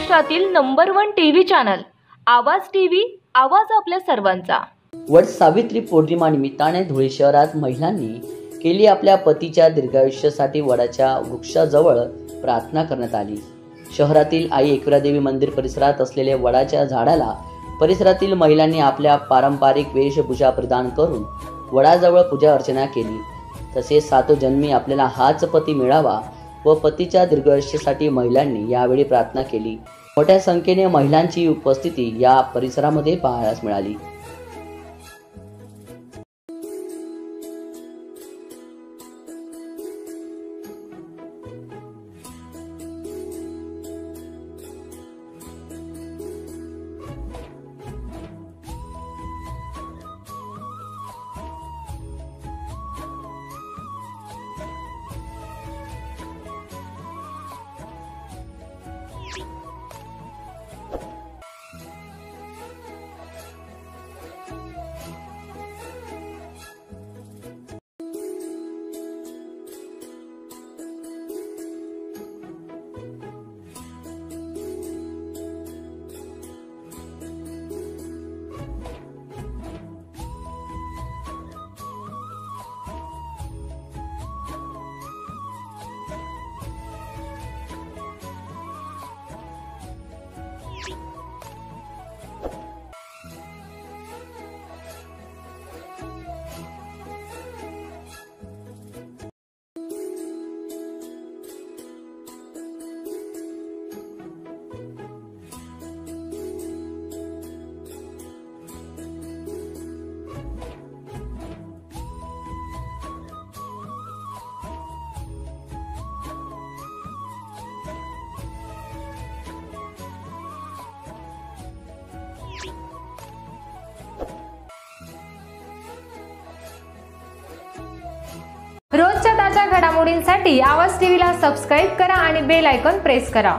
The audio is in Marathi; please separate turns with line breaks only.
महाराष्ट्रातील नंबर 1 टीव्ही चॅनल आवाज टीव्ही, आवाज आपल्या सर्वांचा।
वट सावित्री पौर्णिमा निमित्ताने धुळे शहरात महिलांनी केली आपल्या पतीच्या दीर्घायुष्यासाठी वडाच्या वृक्षाजवळ प्रार्थना करण्यात आली। शहरातील आई एकविरादेवी मंदिर परिसरात असलेल्या वडाच्या झाडाला परिसरातील महिलांनी आपल्या पारंपरिक वेशभूषा परिधान करून वडाजवळ पूजा अर्चना केली। तसेच सातो जन्मी आपल्याला हाच पती मिळावा व पतीच्या दीर्घायुष्यासाठी महिलांनी यावेळी प्रार्थना केली। मोठ्या संख्येने महिलांची उपस्थिती या परिसरामध्ये पाहायला मिळाली।
रोजच्या ताज्या घडामोडींसाठी आवाज टीव्हीला सबस्क्राइब करा आणि बेल आयकॉन प्रेस करा।